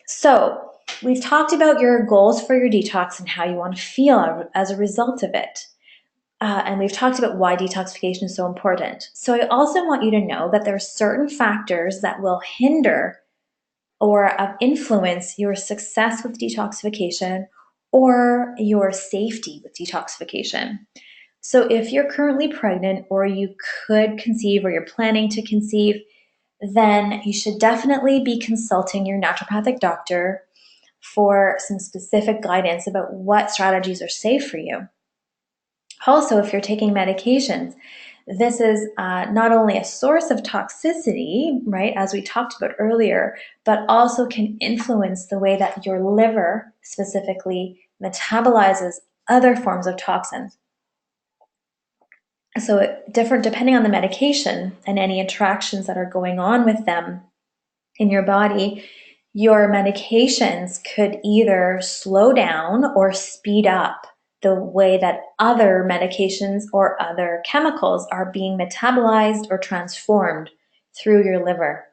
So we've talked about your goals for your detox and how you want to feel as a result of it. And we've talked about why detoxification is so important. So I also want you to know that there are certain factors that will hinder or influence your success with detoxification or your safety with detoxification. So if you're currently pregnant or you could conceive or you're planning to conceive, then you should definitely be consulting your naturopathic doctor for some specific guidance about what strategies are safe for you. Also, if you're taking medications, this is not only a source of toxicity, right, as we talked about earlier, but also can influence the way that your liver specifically metabolizes other forms of toxins. So depending on the medication and any interactions that are going on with them in your body, your medications could either slow down or speed up the way that other medications or other chemicals are being metabolized or transformed through your liver.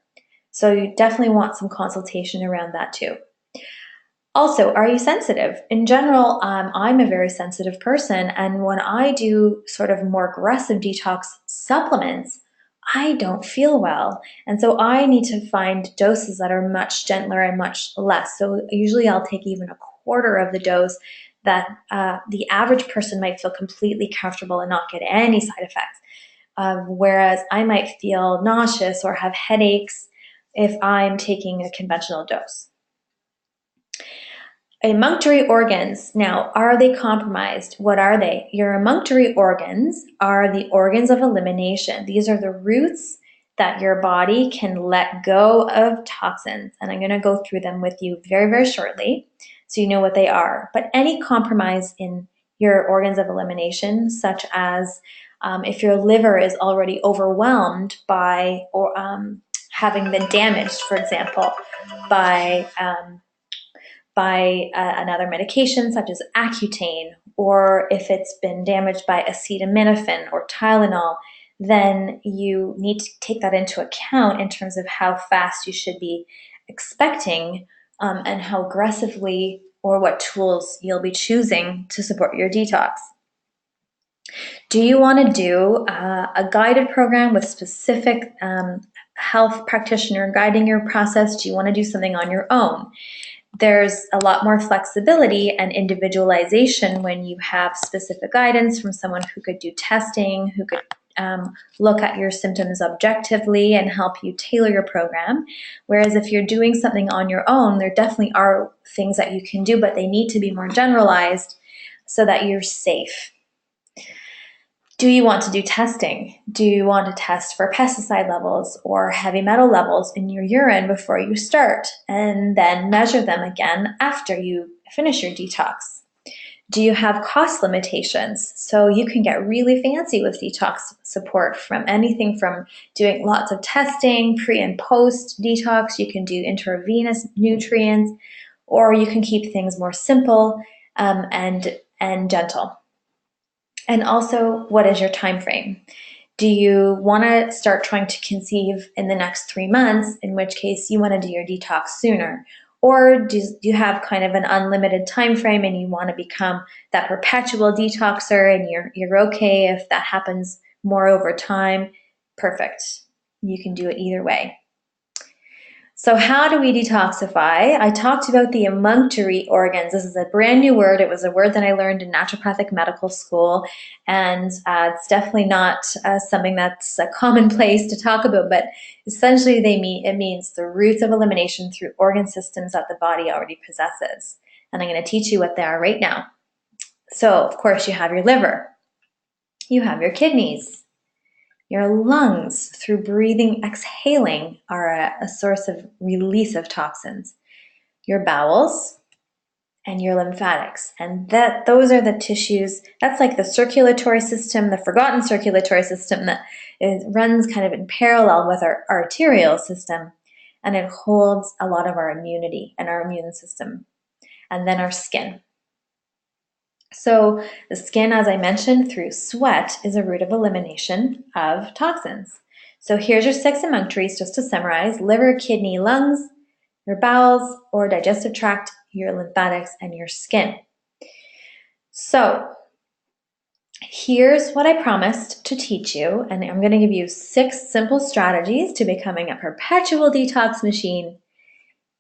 So you definitely want some consultation around that too. Also, are you sensitive? In general, I'm a very sensitive person, and when I do sort of more aggressive detox supplements, I don't feel well. And so I need to find doses that are much gentler and much less. So usually I'll take even a quarter of the dose that the average person might feel completely comfortable and not get any side effects. Whereas I might feel nauseous or have headaches if I'm taking a conventional dose. Emunctory organs, now, are they compromised? What are they? Your emunctory organs are the organs of elimination. These are the routes that your body can let go of toxins. And I'm going to go through them with you very, very shortly so you know what they are. But any compromise in your organs of elimination, such as if your liver is already overwhelmed by or having been damaged, for example, by another medication such as Accutane, or if it's been damaged by acetaminophen or Tylenol, then you need to take that into account in terms of how fast you should be expecting and how aggressively or what tools you'll be choosing to support your detox. Do you want to do a guided program with specific health practitioner guiding your process? Do you want to do something on your own? There's a lot more flexibility and individualization when you have specific guidance from someone who could do testing, who could look at your symptoms objectively and help you tailor your program. Whereas if you're doing something on your own, there definitely are things that you can do, but they need to be more generalized so that you're safe. Do you want to do testing? Do you want to test for pesticide levels or heavy metal levels in your urine before you start, and then measure them again after you finish your detox? Do you have cost limitations? So you can get really fancy with detox support, from anything from doing lots of testing pre and post detox. You can do intravenous nutrients, or you can keep things more simple and gentle. And also, what is your time frame? Do you want to start trying to conceive in the next 3 months, in which case you want to do your detox sooner? Or do you have kind of an unlimited time frame and you want to become that perpetual detoxer, and you're okay if that happens more over time? Perfect. You can do it either way. So how do we detoxify? I talked about the emunctory organs. This is a brand new word. It was a word that I learned in naturopathic medical school, and it's definitely not something that's commonplace to talk about, but essentially it means the routes of elimination through organ systems that the body already possesses. And I'm going to teach you what they are right now. So, of course, you have your liver, you have your kidneys. Your lungs, through breathing, exhaling, are a source of release of toxins. Your bowels and your lymphatics. And those are the tissues. That's like the circulatory system, the forgotten circulatory system that runs kind of in parallel with our arterial system. And it holds a lot of our immunity and our immune system. And then our skin. So the skin, as I mentioned, through sweat is a route of elimination of toxins. So here's your 6 emunctories, just to summarize: liver, kidney, lungs, your bowels or digestive tract, your lymphatics, and your skin. So here's what I promised to teach you, and I'm going to give you 6 simple strategies to becoming a perpetual detox machine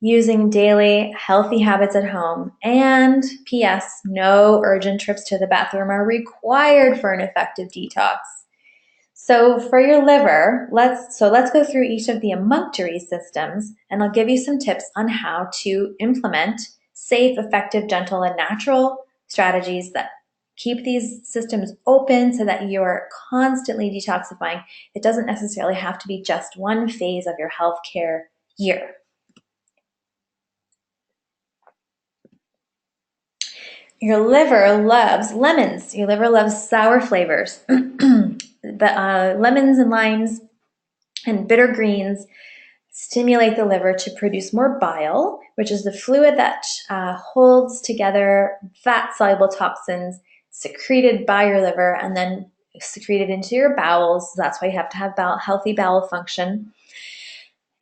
using daily healthy habits at home. And P.S., no urgent trips to the bathroom are required for an effective detox. So for your liver, let's go through each of the emunctory systems, and I'll give you some tips on how to implement safe, effective, gentle, and natural strategies that keep these systems open so that you're constantly detoxifying. It doesn't necessarily have to be just one phase of your healthcare year. Your liver loves lemons. Your liver loves sour flavors. But lemons and limes and bitter greens stimulate the liver to produce more bile, which is the fluid that holds together fat-soluble toxins secreted by your liver and then secreted into your bowels. That's why you have to have healthy bowel function.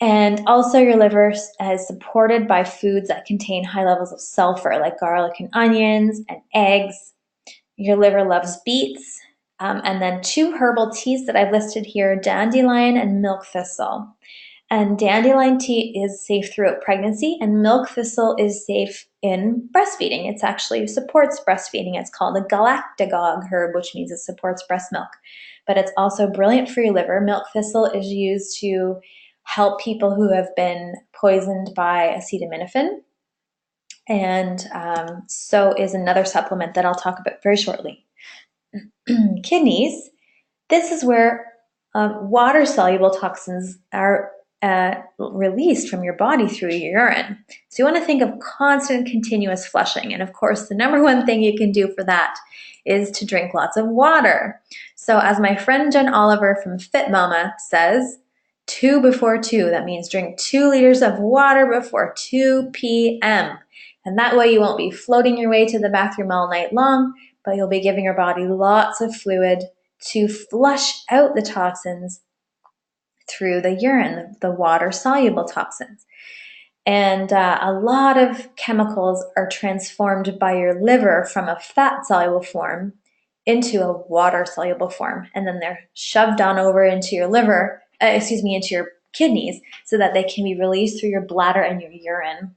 And also your liver is supported by foods that contain high levels of sulfur, like garlic and onions and eggs. Your liver loves beets. And then 2 herbal teas that I've listed here: dandelion and milk thistle. And dandelion tea is safe throughout pregnancy, and milk thistle is safe in breastfeeding. It actually supports breastfeeding. It's called a galactagogue herb, which means it supports breast milk. But it's also brilliant for your liver. Milk thistle is used to help people who have been poisoned by acetaminophen. And so is another supplement that I'll talk about very shortly. Kidneys. This is where water-soluble toxins are released from your body through your urine. So you want to think of constant, continuous flushing. And of course, the number one thing you can do for that is to drink lots of water. So as my friend Jen Oliver from Fit Mama says, 2 before 2. That means drink 2 liters of water before 2 p.m. And that way you won't be floating your way to the bathroom all night long, but you'll be giving your body lots of fluid to flush out the toxins through the urine, the water-soluble toxins. And a lot of chemicals are transformed by your liver from a fat-soluble form into a water-soluble form, and then they're shoved on over into your liver, into your kidneys, so that they can be released through your bladder and your urine.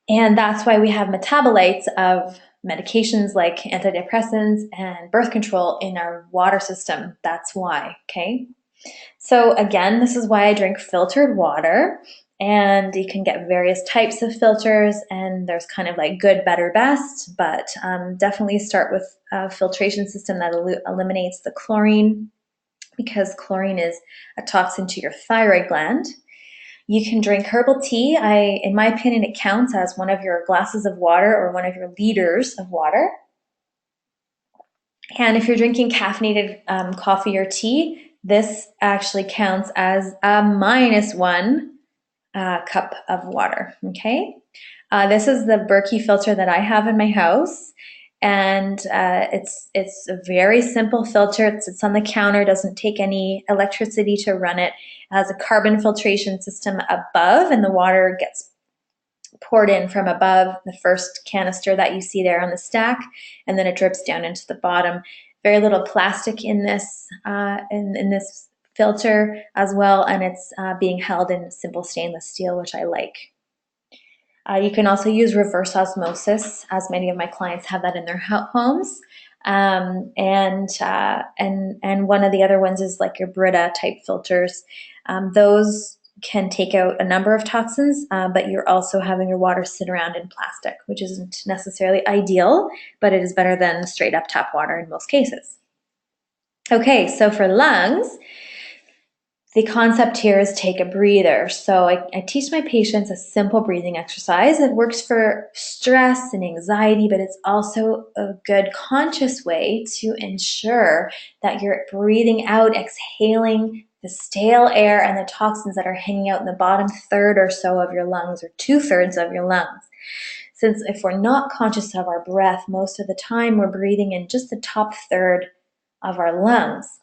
And that's why we have metabolites of medications like antidepressants and birth control in our water system. That's why, okay? So again, this is why I drink filtered water, and you can get various types of filters, and there's kind of like good, better, best, but definitely start with a filtration system that eliminates the chlorine, because chlorine is a toxin to your thyroid gland. You can drink herbal tea. In my opinion, it counts as one of your glasses of water or one of your liters of water. And if you're drinking caffeinated coffee or tea, this actually counts as a -1 cup of water, okay? This is the Berkey filter that I have in my house, and it's a very simple filter. It sits on the counter, doesn't take any electricity to run it. It has a carbon filtration system above, and the water gets poured in from above, the first canister that you see there on the stack, and then it drips down into the bottom. Very little plastic in this in this filter as well, and it's being held in simple stainless steel, which I like. You can also use reverse osmosis, as many of my clients have that in their homes. And one of the other ones is like your Brita type filters. Those can take out a number of toxins, but you're also having your water sit around in plastic, which isn't necessarily ideal, but it is better than straight up tap water in most cases. Okay, so for lungs, the concept here is take a breather. So I teach my patients a simple breathing exercise. It works for stress and anxiety, but it's also a good conscious way to ensure that you're breathing out, exhaling the stale air and the toxins that are hanging out in the bottom third or so of your lungs, or 2/3 of your lungs. Since if we're not conscious of our breath, most of the time we're breathing in just the top third of our lungs.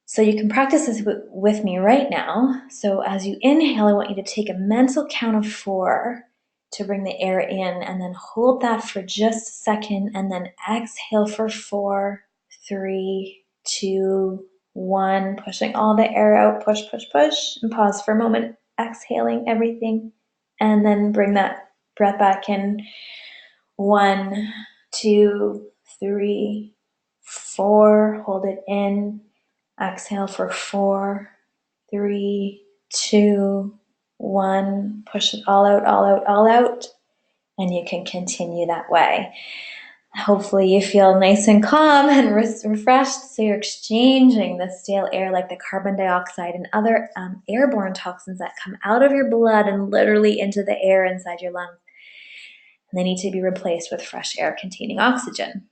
So you can practice this with me right now. So as you inhale, I want you to take a mental count of 4 to bring the air in, and then hold that for just a second, and then exhale for 4, 3, 2, 1, pushing all the air out, push, push, push, and pause for a moment, exhaling everything, and then bring that breath back in. 1, 2, 3, 4, hold it in. Exhale for 4, 3, 2, 1. Push it all out, all out, all out. And you can continue that way. Hopefully you feel nice and calm and refreshed, so you're exchanging the stale air like the carbon dioxide and other airborne toxins that come out of your blood and literally into the air inside your lungs. And they need to be replaced with fresh air containing oxygen.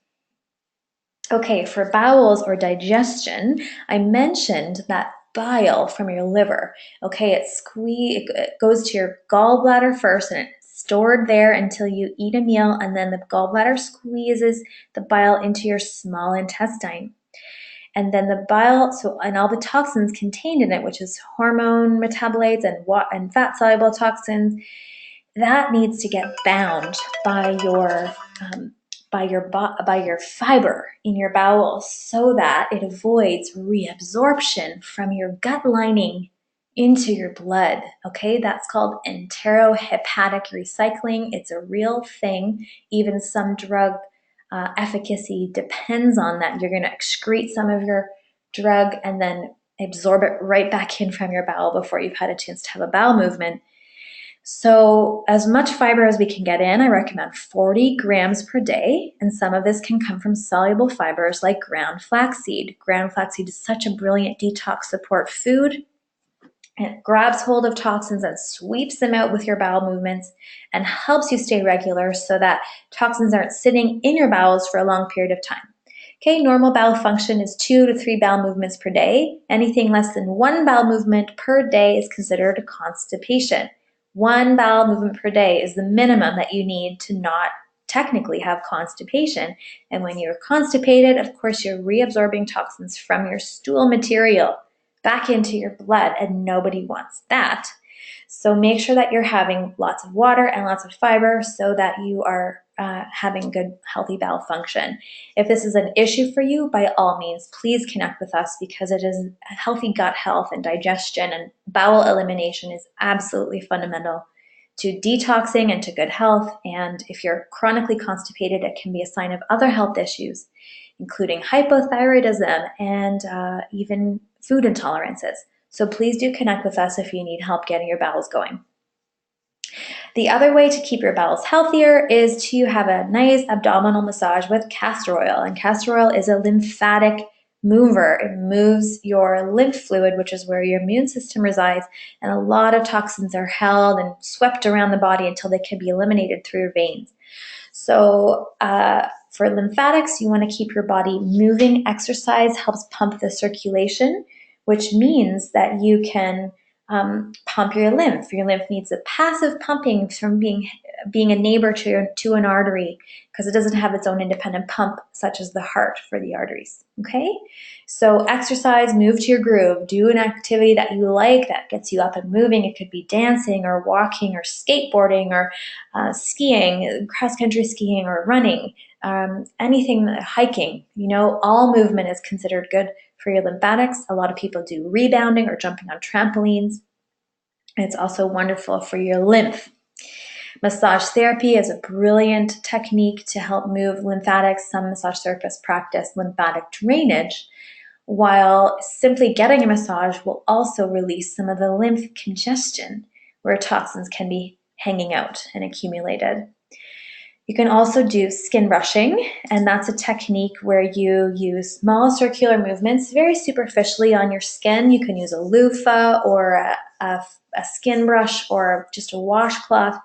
Okay, for bowels or digestion, I mentioned that bile from your liver. Okay, it goes to your gallbladder first, and it's stored there until you eat a meal, and then the gallbladder squeezes the bile into your small intestine. And then the bile, and all the toxins contained in it, which is hormone metabolites and fat-soluble toxins, that needs to get bound by your fiber in your bowels, so that it avoids reabsorption from your gut lining into your blood. Okay, that's called enterohepatic recycling. It's a real thing. Even some drug efficacy depends on that. You're going to excrete some of your drug and then absorb it right back in from your bowel before you've had a chance to have a bowel movement. So as much fiber as we can get in, I recommend 40 grams per day, and some of this can come from soluble fibers like ground flaxseed. Ground flaxseed is such a brilliant detox support food. It grabs hold of toxins and sweeps them out with your bowel movements and helps you stay regular so that toxins aren't sitting in your bowels for a long period of time. Okay, normal bowel function is 2 to 3 bowel movements per day. Anything less than 1 bowel movement per day is considered constipation. 1 bowel movement per day is the minimum that you need to not technically have constipation. And when you're constipated, of course, you're reabsorbing toxins from your stool material back into your blood, and nobody wants that. So make sure that you're having lots of water and lots of fiber so that you are having good, healthy bowel function. If this is an issue for you, by all means, please connect with us, because it is healthy gut health and digestion and bowel elimination is absolutely fundamental to detoxing and to good health. And if you're chronically constipated, it can be a sign of other health issues, including hypothyroidism and even food intolerances. So please do connect with us if you need help getting your bowels going. The other way to keep your bowels healthier is to have a nice abdominal massage with castor oil. And castor oil is a lymphatic mover. It moves your lymph fluid, which is where your immune system resides, and a lot of toxins are held and swept around the body until they can be eliminated through your veins. So for lymphatics, you want to keep your body moving. Exercise helps pump the circulation, which means that you can pump your lymph. Your lymph needs a passive pumping from being a neighbor to an artery, because it doesn't have its own independent pump, such as the heart for the arteries. Okay, so exercise, move to your groove, do an activity that you like that gets you up and moving. It could be dancing or walking or skateboarding or skiing, cross-country skiing or running, anything, hiking. All movement is considered good for your lymphatics. A lot of people do rebounding or jumping on trampolines. It's also wonderful for your lymph. Massage therapy is a brilliant technique to help move lymphatics. Some massage therapists practice lymphatic drainage, while simply getting a massage will also release some of the lymph congestion where toxins can be hanging out and accumulated. You can also do skin brushing, and that's a technique where you use small circular movements very superficially on your skin. You can use a loofah or a skin brush or just a washcloth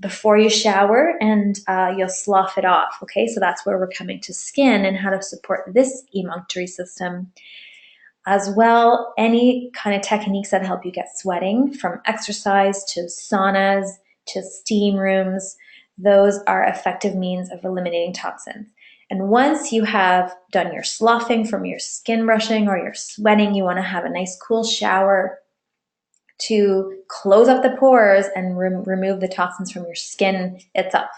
before you shower, and you'll slough it off. Okay, so that's where we're coming to skin and how to support this emunctory system. As well, any kind of techniques that help you get sweating, from exercise to saunas to steam rooms, those are effective means of eliminating toxins. And once you have done your sloughing from your skin brushing or your sweating, you want to have a nice cool shower to close up the pores and remove the toxins from your skin itself.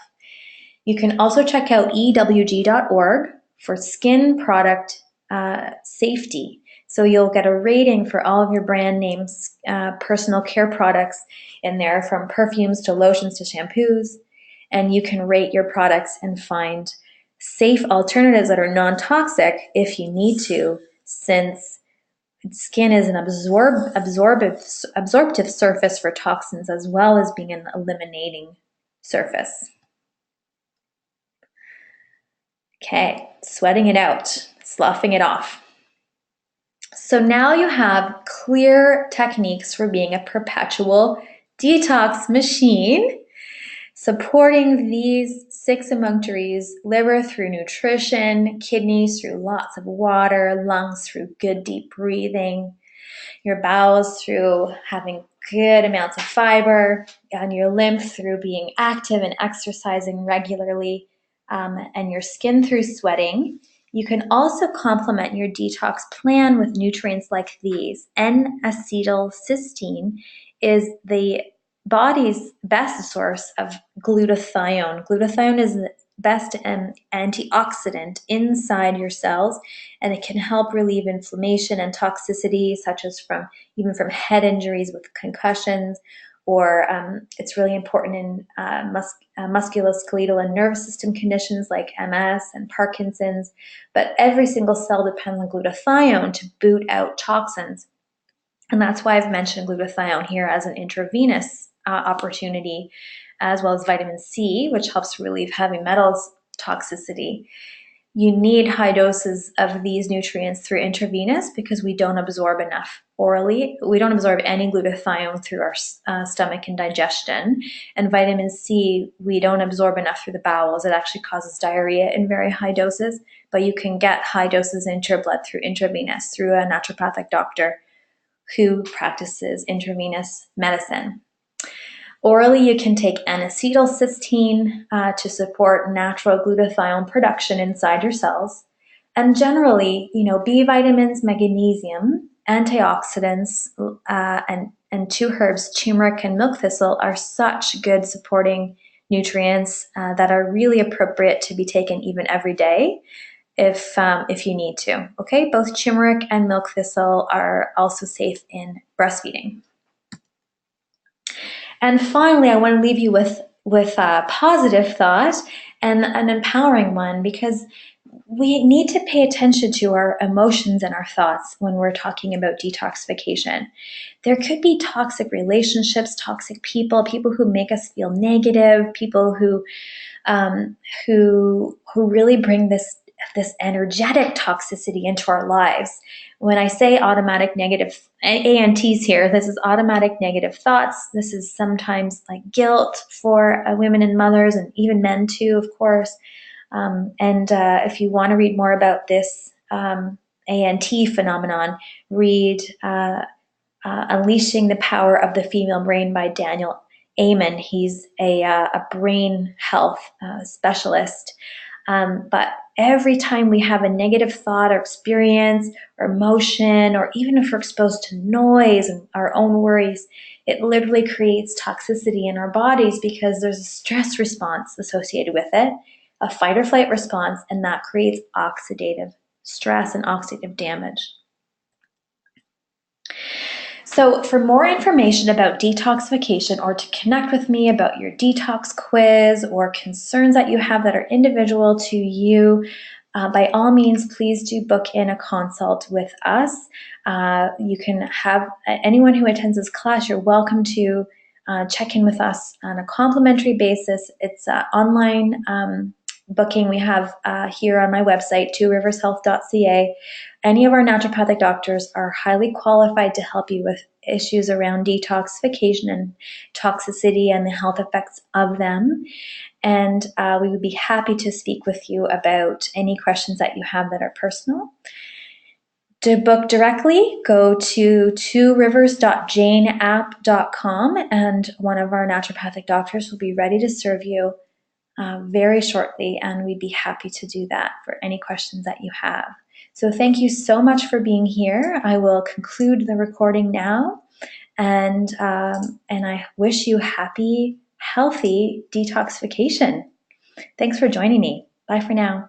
You can also check out ewg.org for skin product safety. So you'll get a rating for all of your brand names, personal care products in there, from perfumes to lotions to shampoos. And you can rate your products and find safe alternatives that are non-toxic if you need to, since skin is an absorptive surface for toxins, as well as being an eliminating surface. Okay, sweating it out, sloughing it off. So now you have clear techniques for being a perpetual detox machine, supporting these 6 emunctories: liver through nutrition, kidneys through lots of water, lungs through good deep breathing, your bowels through having good amounts of fiber, and your lymph through being active and exercising regularly, and your skin through sweating. You can also complement your detox plan with nutrients like these. N-acetylcysteine is the body's best source of glutathione. Glutathione is the best antioxidant inside your cells, and it can help relieve inflammation and toxicity, such as from head injuries with concussions, or it's really important in musculoskeletal and nervous system conditions like MS and Parkinson's. But every single cell depends on glutathione to boot out toxins. And that's why I've mentioned glutathione here as an intravenous opportunity, as well as vitamin C, which helps relieve heavy metals toxicity. You need high doses of these nutrients through intravenous because we don't absorb enough orally. We don't absorb any glutathione through our stomach and digestion. And vitamin C, we don't absorb enough through the bowels. It actually causes diarrhea in very high doses, but you can get high doses into your blood through intravenous, through a naturopathic doctor who practices intravenous medicine. Orally, you can take N-acetylcysteine to support natural glutathione production inside your cells. And generally, B vitamins, magnesium, antioxidants, and 2 herbs, turmeric and milk thistle, are such good supporting nutrients that are really appropriate to be taken even every day if you need to. Okay, both turmeric and milk thistle are also safe in breastfeeding. And finally, I want to leave you with a positive thought and an empowering one, because we need to pay attention to our emotions and our thoughts when we're talking about detoxification. There could be toxic relationships, toxic people, people who make us feel negative, people who really bring this energetic toxicity into our lives. When I say automatic negative ANTs here, this is automatic negative thoughts. This is sometimes like guilt for women and mothers, and even men too, of course. If you want to read more about this ANT phenomenon, read Unleashing the Power of the Female Brain by Daniel Amen. He's a brain health specialist. But every time we have a negative thought or experience or emotion, or even if we're exposed to noise and our own worries, it literally creates toxicity in our bodies, because there's a stress response associated with it, a fight or flight response, and that creates oxidative stress and oxidative damage. So for more information about detoxification, or to connect with me about your detox quiz or concerns that you have that are individual to you, by all means, please do book in a consult with us. You can have anyone who attends this class, you're welcome to check in with us on a complimentary basis. It's online booking we have here on my website, tworivershealth.ca. Any of our naturopathic doctors are highly qualified to help you with issues around detoxification and toxicity and the health effects of them. And we would be happy to speak with you about any questions that you have that are personal. To book directly, go to tworivers.janeapp.com, and one of our naturopathic doctors will be ready to serve you very shortly, and we'd be happy to do that for any questions that you have. So thank you so much for being here. I will conclude the recording now, and I wish you happy, healthy detoxification. Thanks for joining me. Bye for now.